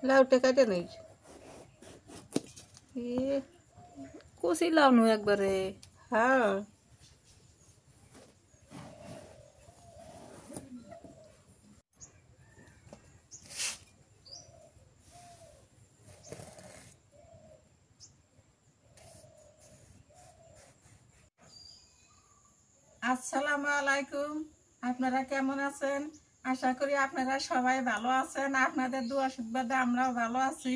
লাউটা কাটে নেই কচি লাউ নু একবারে। হ্যাঁ আসসালামু আলাইকুম। আপনারা কেমন আছেন? আশা করি আপনারা সবাই ভালো আছেন। আপনাদের দোয়া আশীর্বাদে আমরাও ভালো আছি।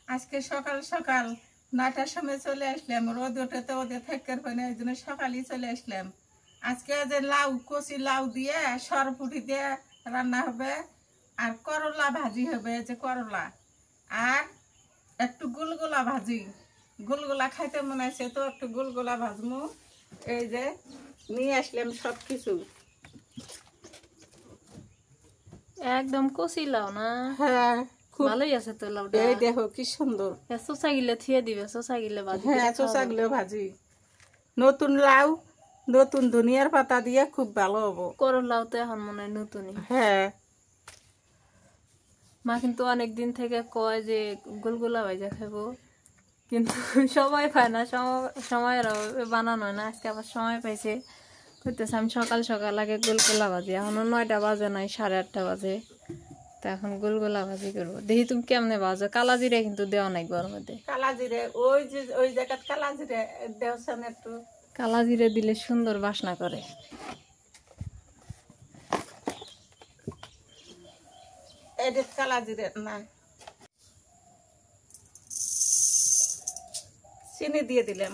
আজকে সকাল সকাল 9টার সময় চলে আসলাম। রোদ ওঠেতে ওদের থেকে হয় এই জন্য সকালই চলে আসলাম। আজকে যে লাউ কচি লাউ দিয়ে সরপুটি দিয়ে রান্না হবে, আর করলা ভাজি হবে, যে করলা, আর একটু গুলগুলা ভাজি। গুলগুলা খাইতে মনে আছে তো, একটু গুলগুলা ভাজমু। এই যে নিয়ে আসলাম সব কিছু। একদম কচি লাউ না? হ্যাঁ খুব ভালোই আছে তো লাউটা। এই দেখো কি সুন্দর। চোচা গিলে থিয়ে দিবে, চোচা গিলে ভাজি হ্যাঁ করে খাওয়া চোষা যাবে। গুলো ভাজি। নতুন লাউ নতুন ধনিয়ার পাতা দিয়ে খুব ভালো হবো। করলাও তো এখন মনে হয় নতুনই। হ্যাঁ মা কিন্তু অনেকদিন থেকে কয় যে গুলগুলা ভাজা খাবো, কিন্তু সময় পায় না, সময়ের অভাবে বানানো হয় না। আজকে আবার সময় পাইছে, করতেছে আমি সকাল সকাল আগে গুলগুলা ভাজি। এখনো 9টা বাজে নাই, 8:30 বাজে। তো এখন গুলগুলা ভাজি করবো। দেখি তুমি কেমনে ভাজো। কালা জিরা কিন্তু দেওয়া নাই গরম মধ্যে। কালা জিরে ওই যে ওই জায়গাত কালা জিরে দেওছেন একটু। কালা জিরে দিলে সুন্দর বাসনা করে। এটা কালা জিরে না, চিনি দিয়ে দিলাম।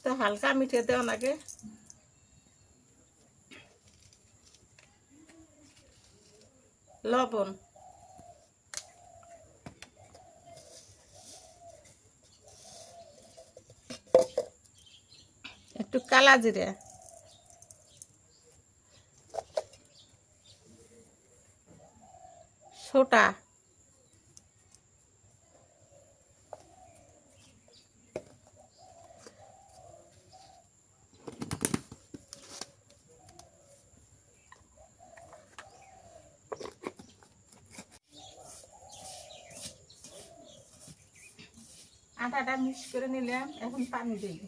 তো হালকা মিঠে দেওয়া নাকি। লবণ, একটু কালা জিরে, সোটা, আটাটা মিক্স করে নিলাম। এখন পানি দিই।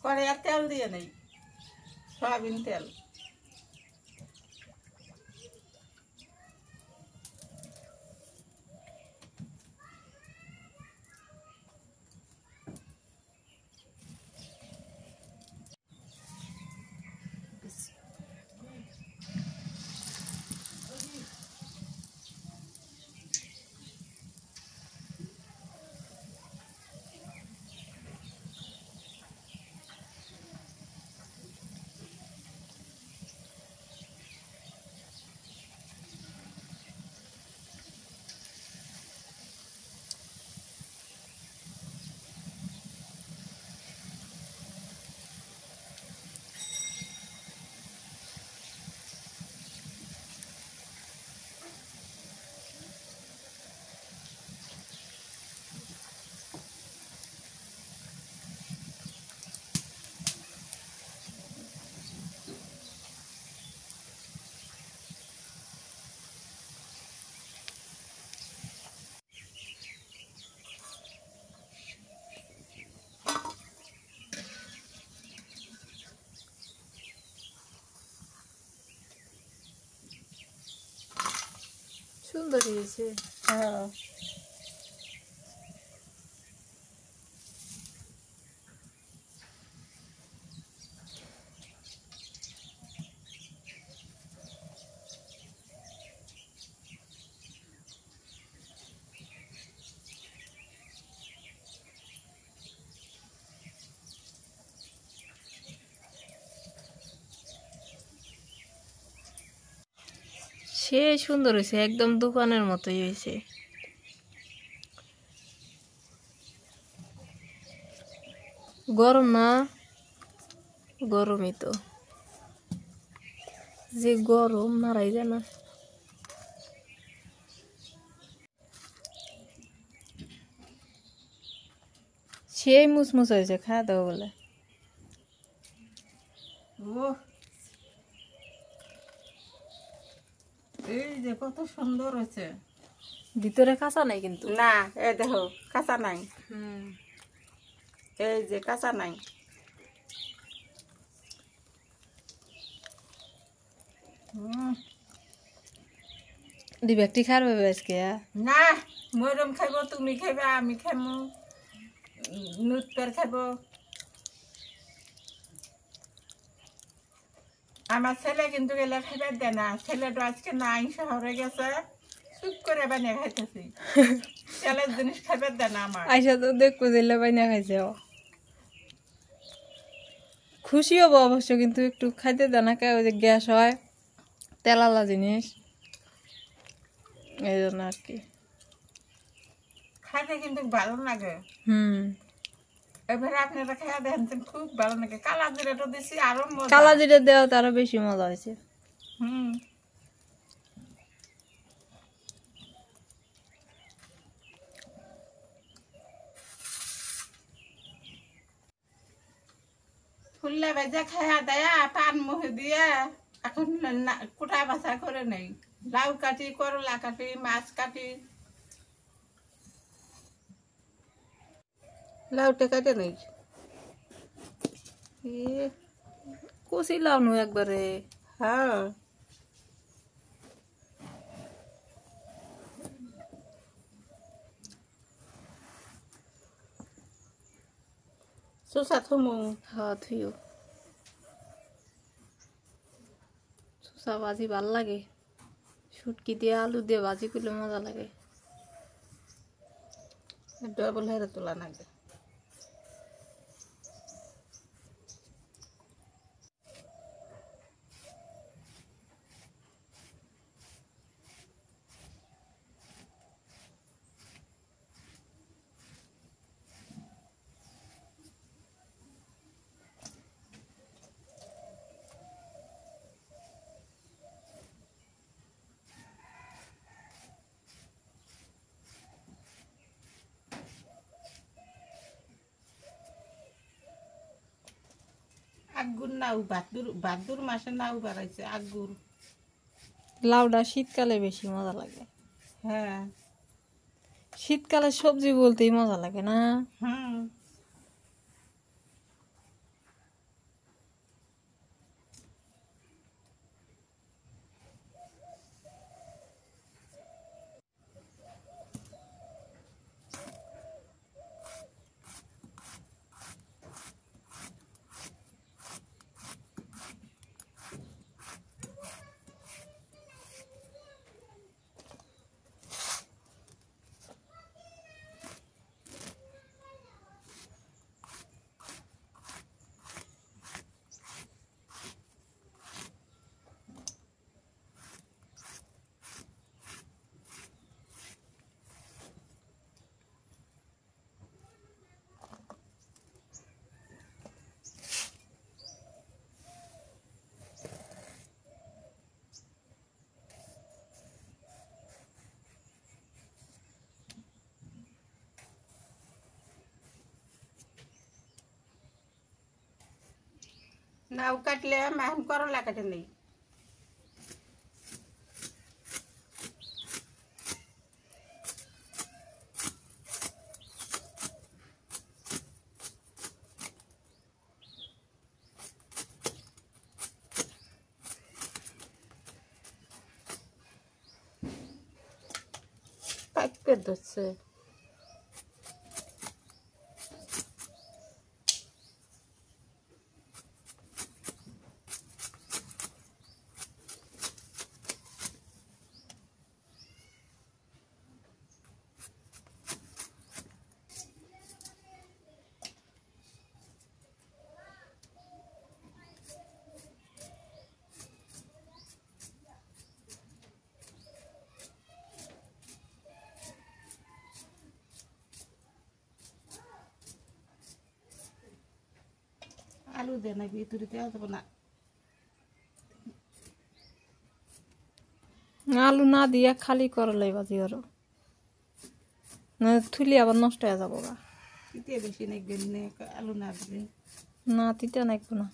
করে আর তেল দিয়ে নেই, সয়াবিন তেল। সুন্দর হয়েছে। হ্যাঁ সে সুন্দর হয়েছে, একদম দোকানের মতোই হয়েছে। গরম না? গরমই তো, যে গরম মারাই যায় না। সেই মুসমুস হয়েছে, খাওয়া দাওয়া বলে। ও এই যে কত সুন্দর হয়েছে। ভিতরে কাঁচা নাই কিন্তু। না এ দেখো কাঁচা নাই, হুম, এই যে কাঁচা নাই। দুই ব্যক্তি খার পাবে আজকে। না মরম খাইব, তুমি খাইবা, আমি খাইমু, নুৎপের খাইব। আমার ছেলে কিন্তু গেলে খাইবার দেয় না, ছেলেটা আজকে নাই, শহরে গেছে, চুপ করে বানিয়ে খাইতেছি। ছেলের জিনিস খাইবার দেয় না আমার। আইসা তো দেখবো দিলে বাইনা খাইছে। খুশি হবো অবশ্য, কিন্তু একটু খাইতে দেয় না, ওই যে গ্যাস হয়, তেলালা জিনিস, এই জন্য আর কি। খাইতে কিন্তু ভালো লাগে। হুম, এবারে আপনারা খাইয়া দেখেন, খুব ভালো লাগে। কালা জিরাটা দিছি আরো মজা। কালা জিরে দেওয়া তারও বেশি মজা হয়েছে। হুম ফুল্লা ভেজা খাইয়া দেয়া পান মুহে দিয়ে এখন কুটা বাছা করে নেই। লাউ কাটি, করলা কাটি, মাছ কাটি, লাউটা কাটে নেই। কচি লাউনু একবারে। হ্যাঁ সুসা থুমু। হ্যাঁ থুইও। শসা ভাজি ভাল লাগে, শুটকি দিয়ে আলু দিয়ে ভাজি করলে মজা লাগে। ডবল হেরে তোলা নাগে। আগুর নাও, ভাদ্র মাসে নাও বাড়াইছে আগুর। লাউটা শীতকালে বেশি মজা লাগে। হ্যাঁ শীতকালে সবজি বলতেই মজা লাগে না? হুম নাও কাটলে এখন করলা কাটে নেই। ফাইপে ধরছে। আলু দে না ভিতরে দেওয়া যাবে না। আলু না দিয়া খালি করলাই বাজি আরো না থুলি আবার নষ্ট হয়ে যাবো গা। তিতে বেশি নাকবেন না আলু না দিলে। না তিতা নাকবো না।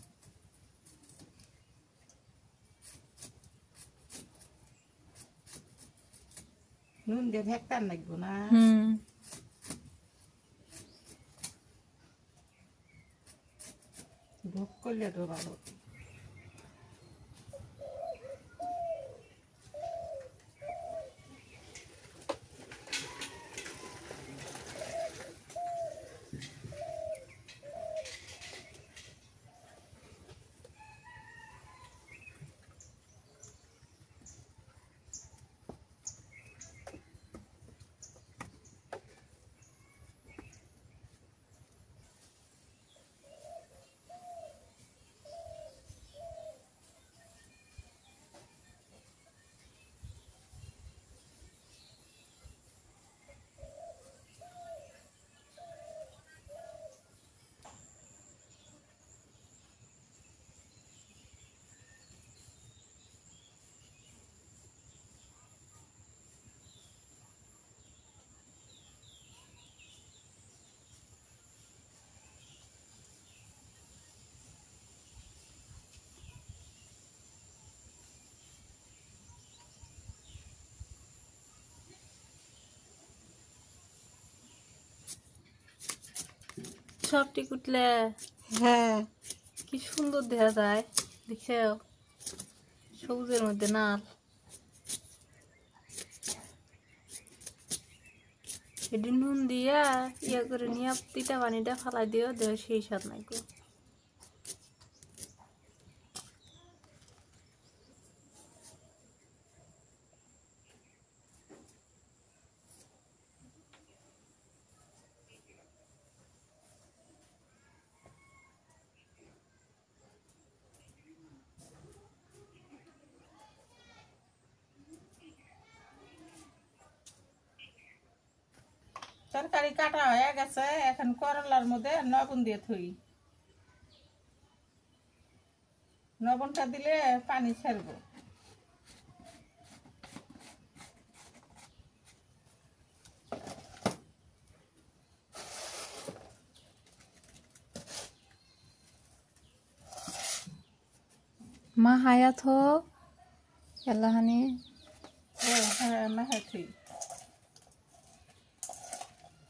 নুন দিয়ে ভেক্তার নাকবো না। ভোগ করলে তো ভালো। সবটি কুটলে হ্যাঁ কি সুন্দর দেখা যায় দেখছো সবুজের মধ্যে নাল এটি নুন দিয়া ইয়া করে নিয়ে তিতা পানিটা ফালাই দিও দেহ সেই স্বাদ নাই গো। তরকারি কাটা হয়ে গেছে, এখন করলার মধ্যে লবণ দিয়ে থই। লবণটা দিলে পানি ছাড়বো। মা হায়াত হো এলাহানি হ্যাঁ মাহে থই।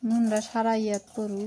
নুনরা সারা ইয়াত করু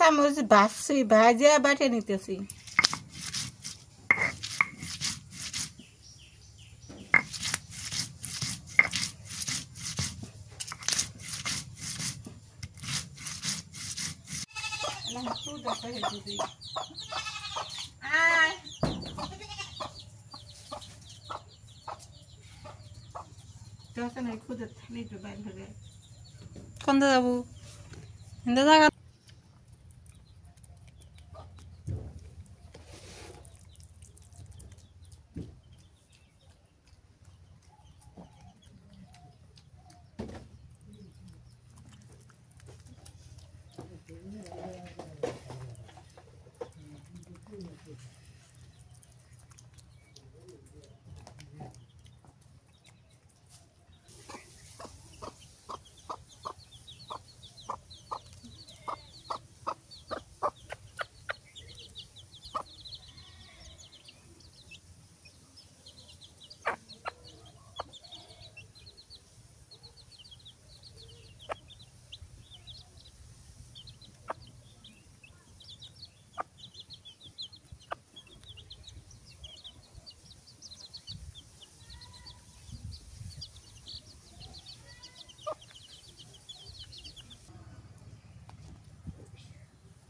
কাঁচামরিচ ভাজছি, ভাজে বাটে নিতেছি। কোনটা যাবো এনতে জায়গা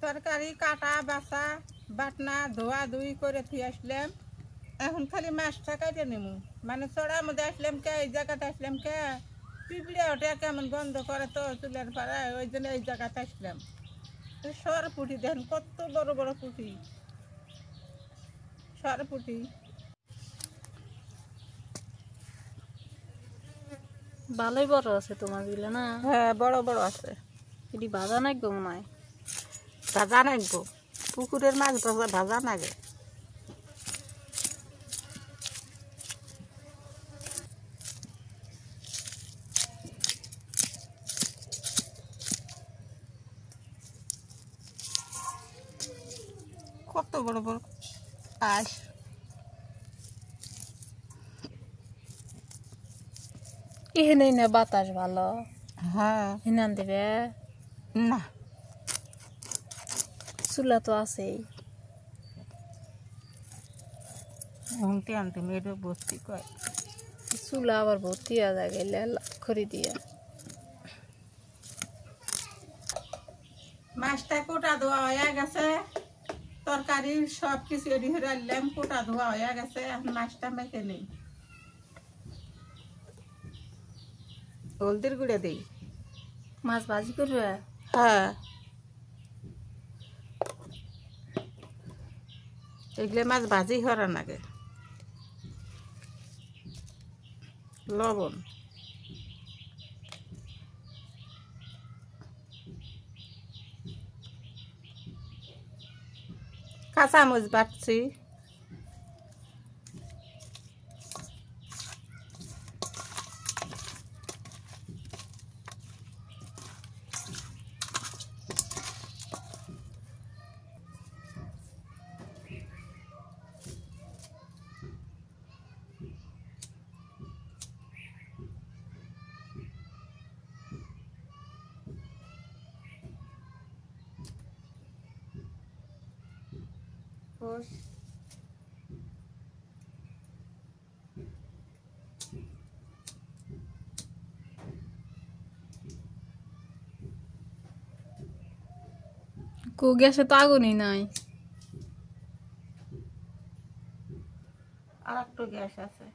তরকারি কাটা বাছা বাটনা ধোয়া ধুই করে থুই আসলাম। এখন খালি মাছটা কাটে নেবো। মানে চড়ার মধ্যে আসলাম কে, এই জায়গাতে আসলাম কে, পিঁপড়ে ওটা কেমন গন্ধ করে তো চুলের পাড়ায়, ওই জন্য এই জায়গাতে আসলাম। সর পুঁটি দেখেন কত বড় বড় পুঁটি, সর পুঁটি। ভালোই বড় আছে তোমার বিলে না? হ্যাঁ বড় বড় আছে। এটি ভাজা নাকবো মনে হয়। ভাজা নাগবো, পুকুরের মাছ ভাজা নাগে। কত বড় বড় আঁশ। এখানেই না বাতাস ভালো, হ্যাঁ হিনান দেবে না, চুলা তো আছেই। আনতে আনতে মেয়েটা বসতি কয়। চুলা আবার ভর্তি হয়ে যায় গেলে খড়ি দিয়ে। মাছটা কোটা ধোয়া হয়ে গেছে, তরকারি সব কিছু রেডি করে আনলাম, কোটা ধোয়া হয়ে গেছে। এখন মাছটা মেখে নেই, হলদির গুঁড়ে দিই। মাছ ভাজি করবে? হ্যাঁ এগুলো মাছ ভাজি করার নাগে। লবণ, কাঁচামরিচ বাটছি, গ্যাসে তো আগুনই নাই। আর একটু গ্যাস আছে।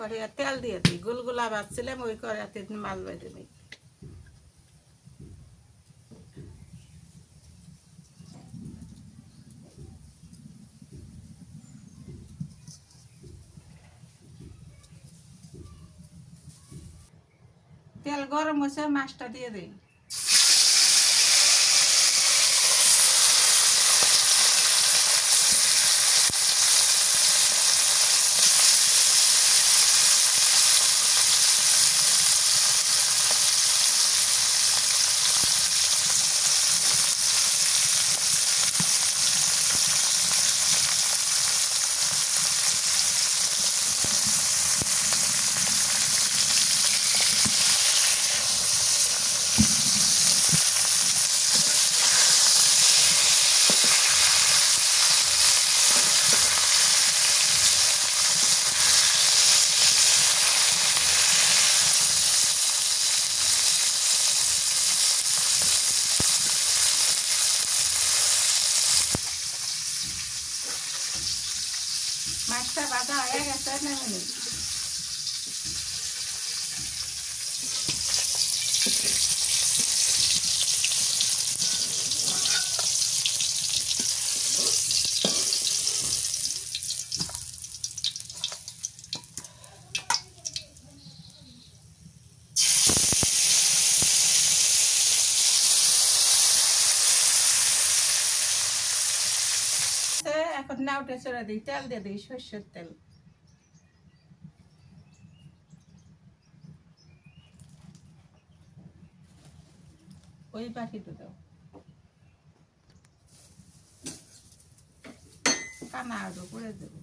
পরে তেল দিয়ে দিই, গুলগুলা ভাজছিলাম ওই কড়াইতে মাছ ভেজে নিই। তেল গরম হয়েছে, মাছটা দিয়ে দিই। মাছটা ভাজা হয়ে গেছে, নেমে নিই। এখন নাউটে চড়া দিই, তেল দিয়ে দিই, সর্ষের তেল। ওই পাখিটা দাও, কানা আরো করে দেবো।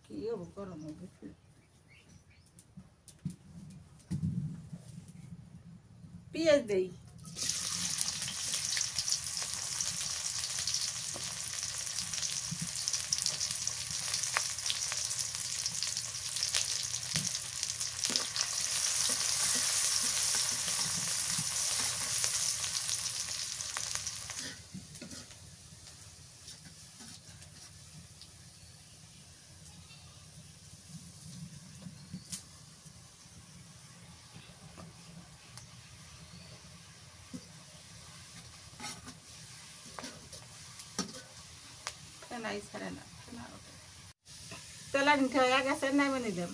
কি হবো গরম হবে। পেঁয়াজ দেই, নাই ছাড়ে না। তেলা নিতে হয়ে গেছে, নামে নিলাম।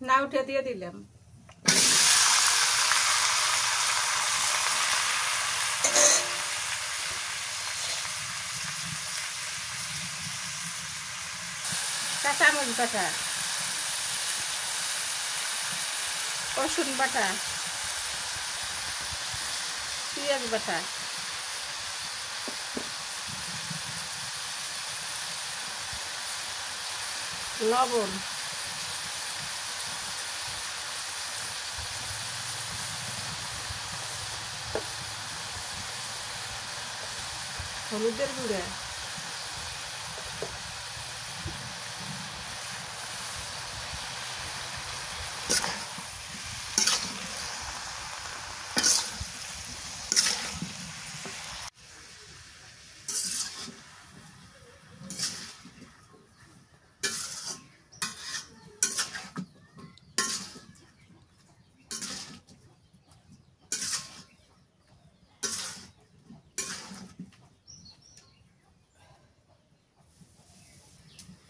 না উঠে দিয়ে দিলাম। কাঁচামরিচ বাটা, রসুন বাটা, পেঁয়াজ বাটা, লবণ, হলুদের গুঁড়া,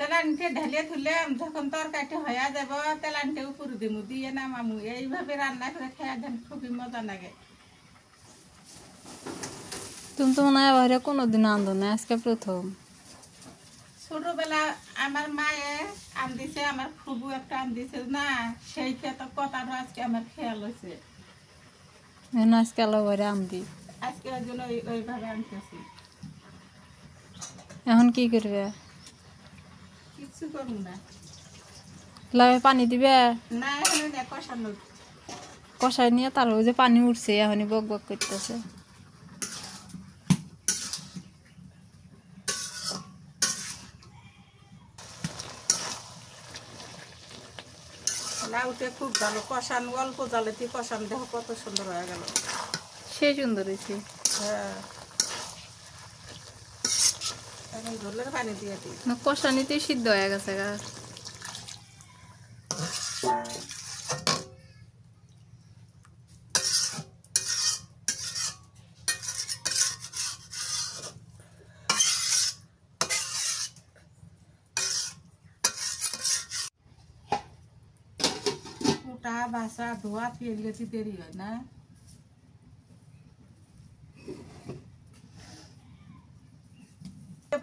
তেলানটে ঢেলে তুললাম। যখন তরকারিটা হয়ে যাব, তেলানটে উপর দিমু, দিয়ে নামামু। এইভাবে রান্না করে খেয়ে দেন, খুবই মজা লাগে। তুমি তো মনে হয় বাইরে কোনোদিন আনতো না, আজকে প্রথম। ছোটবেলা আমার মায়ে আন দিছে, আমার খুবু একটা আন দিছে না, সেই খেয়ে কথাটা আজকে আমার খেয়াল হয়েছে। আজকে আলো বাইরে আনবি। আজকে ওই জন্য ওইভাবে আনতেছি। এখন কি করবে? কিচ্ছু করবো না। লাভে পানি দিবে? না, এখন কষানো। কষাই নিয়ে তার ওই যে পানি উঠছে, এখনই বক বক করতেছে। লাউতে খুব ভালো কষান, অল্প জালেতে কষান, দেখো কত সুন্দর হয়ে গেল। সেই সুন্দর হয়েছে। হ্যাঁ, এখন ঝোলের পানি দিয়ে দিই। কষানিতেই সিদ্ধ হয়ে গেছে গা। কুটা বাসা ধোয়া পেলে দেরি হয় না।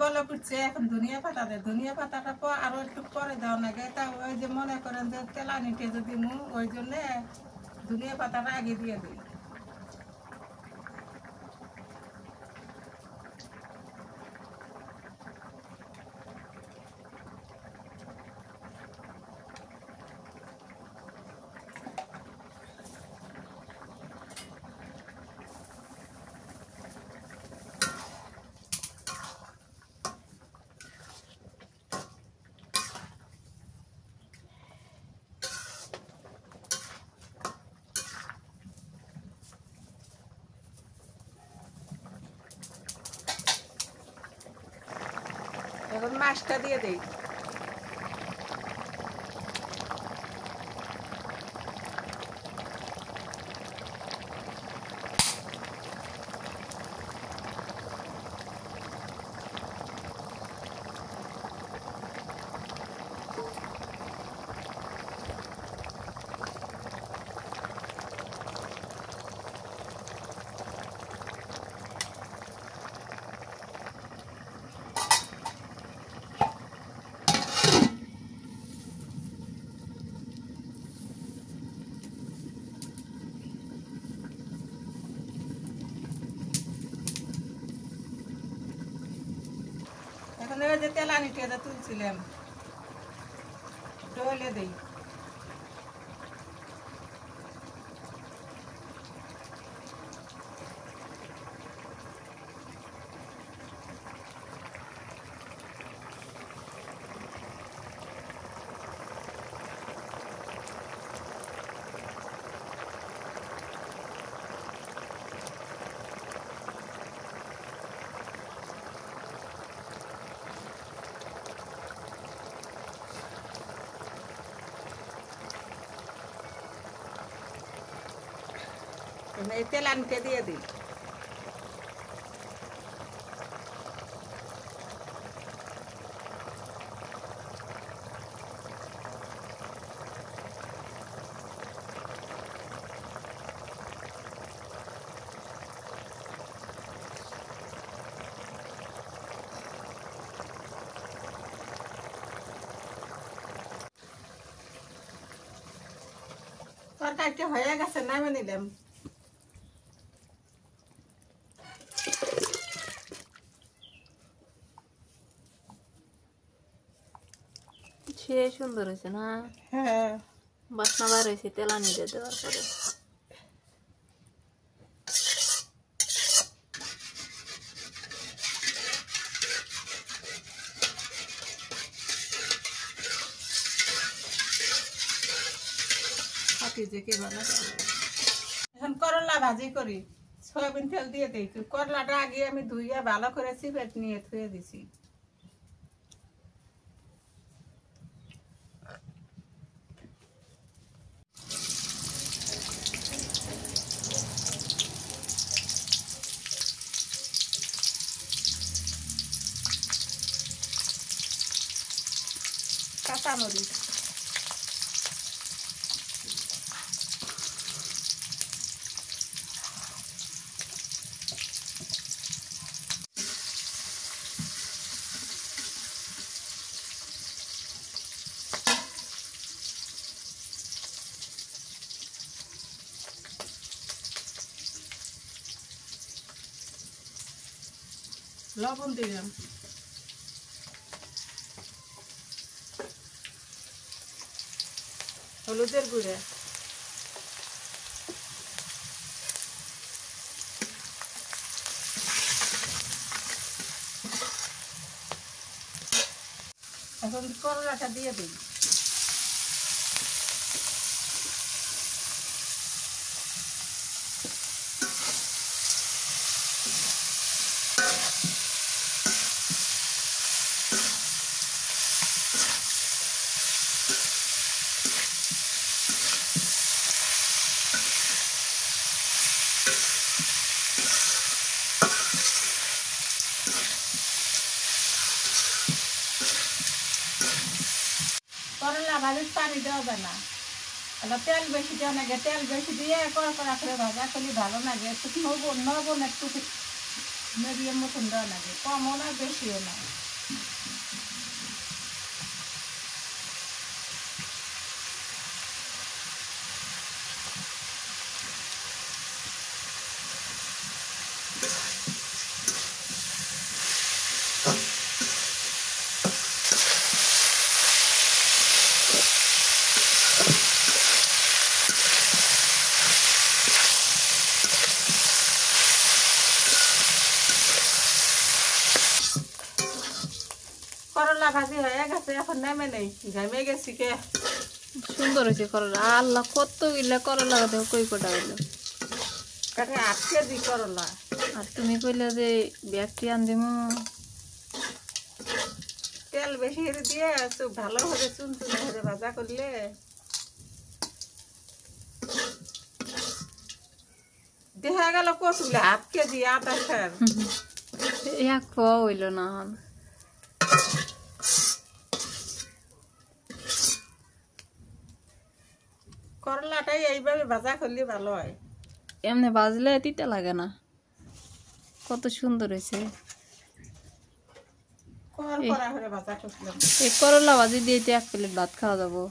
বলো করছে এখন ধনিয়া পাতা দেয়, ধনিয়া পাতাটা আরো একটু পরে দেওয়া লাগে। তা ওই যে মনে করেন যে তেলানিতে যদি ওই জন্য ধনিয়া পাতাটা আগে দিয়ে দিই। মাছটা দিয়ে দেই। এখন ওই যে তেলানিটা তুলছিলাম ডলে দেই। এই তেলানিটা দিয়ে দিই। তরকারিটা হয়ে গেছে, নামে নিলাম। সে সুন্দর হয়েছে না? হ্যাঁ, বাসনা বার হয়েছে তেলানি দিয়ে দেওয়ার পরে। এখন করলা ভাজি করি। সয়াবিন তেল দিয়ে দিই। করলাটা আগে আমি ধুইয়া ভালো করে চিপে নিয়ে ধুয়ে দিছি। কাঁচামরিচ, লবণ দিলাম, হলুদের গুঁড়া, এখন করলাটা দিয়ে দিই। করলা ভাজির পানি দেওয়া যায় না, তেল বেশি দেওয়া লাগে। তেল বেশি দিয়ে কড়া করে ভাজা করলে ভালো লাগে। একটু লবণ একটু মিডিয়াম মতন দেওয়া লাগে, কমও না বেশিও না। করলা ভাজি হয়ে গেছে, এখন নেমে নেই, ঘেমে গেছি কে। সুন্দর হয়েছে করলা। আল্লাহ কত গিলা করলা দেখো কই কটা হইলো। 8 কেজি করলা। আর তুমি কইলে যে ব্যাগটি আন দিমু। তেল তেল বেশি করে দিয়ে খুব ভালো করে চুন চুন করে ভাজা করলে দেখা গেল কচুলে হাফ কেজি আদা খার এক পাওয়া হইল না করলাটাই এইভাবে ভাজা করলে ভালো হয়। এমনি ভাজলে তিতা লাগে না, কত সুন্দর হয়েছে। কড়া করে ভাজা করলাম। এই করলা ভাজি দিয়ে তো 1 প্লেট ভাত খাওয়া যাবো।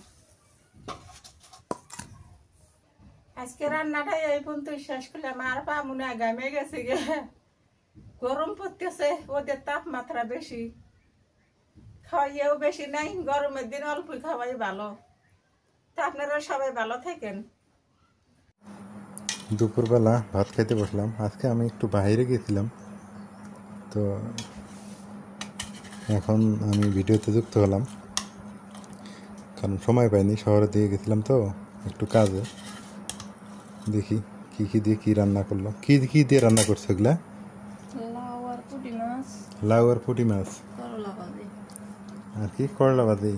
আজকে রান্নাটাই এই পর্যন্ত শেষ করলাম। আর পা মনে হয় গামে গেছে গে, গরম পড়তেছে, ওদের তাপমাত্রা বেশি, খাওয়াইও বেশি নাই, গরমের দিন অল্প খাওয়াই ভালো। তা আপনারা সবাই ভালো থাকেন। দুপুরবেলা ভাত খাইতে বসলাম। আজকে আমি একটু বাইরে গেছিলাম, তো এখন আমি ভিডিওতে যুক্ত হলাম, কারণ সময় পাইনি, শহরে দিয়ে গেছিলাম তো একটু কাজে। দেখি কি দিয়ে কি রান্না করলো, কি দিয়ে রান্না করছে এগুলা? লাউ আর পুঁটি মাছ, লাউ আর পুঁটি মাছ, করলা ভাজি আর কি করলা ভাজি।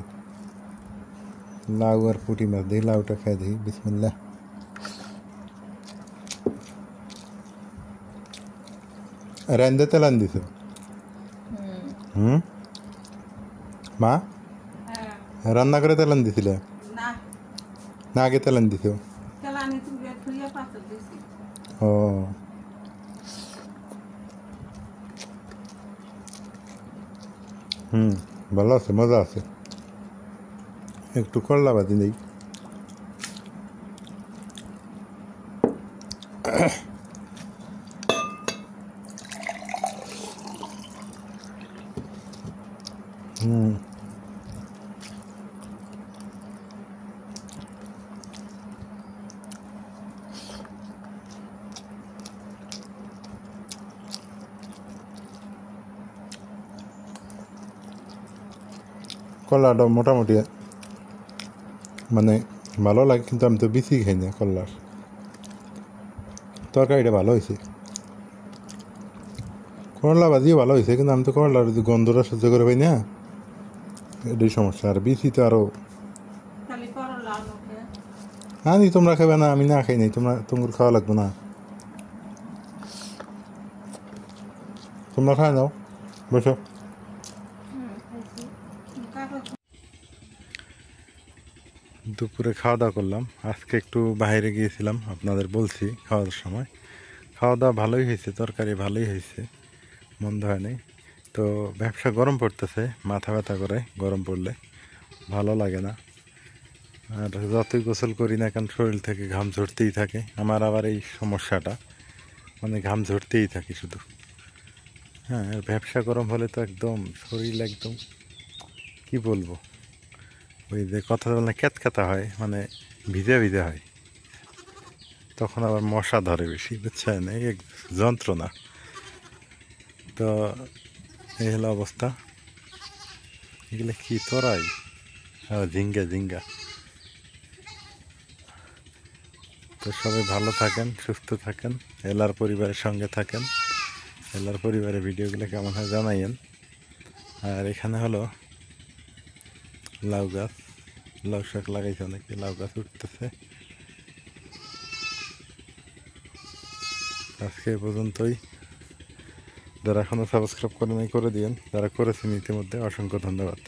লাউ আর পুঁটি মাছ, দেখি লাউটা খাই, দেখি বিসমিল্লাহ। রান্দে তেলান দিছ? মা রান্না করে তেলান দিছিলে না না আগে তেলান দিছ? তেলানি তুলে ধুয়ে পাথর দিছি। ও ভালো আছে, মজা আছে। একটু করলা ভাজি নেই। কলাটা মোটামুটি মানে ভালো লাগে, কিন্তু আমি তো বেশি খাই না কলার। তরকারিটা ভালো হয়েছে, করলা ভাজিও ভালো হয়েছে, কিন্তু আমি তো করলার গন্ধটা সহ্য করে পাই না, এটাই সমস্যা। আর বেশি তো আরও খালি করলা মুখে আনি, তোমরা খাবে না, আমি না খাই নাই, তোমার খাওয়া লাগবে না, তোমরা খাই নাও, বসো। দুপুরে খাওয়া দাওয়া করলাম। আজকে একটু বাইরে গিয়েছিলাম, আপনাদের বলছি খাওয়ার সময়। খাওয়া দাওয়া ভালোই হয়েছে, তরকারি ভালোই হয়েছে, মন্দ হয়নি। তো ব্যবসা গরম পড়তেছে, মাথা ব্যথা করে, গরম পড়লে ভালো লাগে না। আর যতই গোসল করি না কেন শরীর থেকে ঘাম ঝরতেই থাকে। আমার আবার এই সমস্যাটা, মানে ঘাম ঝরতেই থাকে শুধু। হ্যাঁ, আর ব্যবসা গরম হলে তো একদম শরীর একদম কি বলবো, ওই যে কথা বলে ক্যাতক্যাতা হয়, মানে ভিজা ভিজা হয়, তখন আবার মশা ধরে বেশি, বুঝছেন, এই এক যন্ত্রণা। তো এই হলো অবস্থা। এগুলো কি তোরাই ঝিঙ্গা ঝিঙ্গা। তো সবাই ভালো থাকেন, সুস্থ থাকেন, এলার পরিবারের সঙ্গে থাকেন। এলার পরিবারের ভিডিওগুলো কেমন হয় জানাইয়েন। আর এখানে হলো লাউ গাছ, লাউ শাক লাগাইছে অনেকে, লাউ গাছ উঠতেছে। আজকে এ পর্যন্তই। যারা এখনও সাবস্ক্রাইব করে নাই করে দিয়েন, যারা করেছেন ইতিমধ্যে অসংখ্য ধন্যবাদ।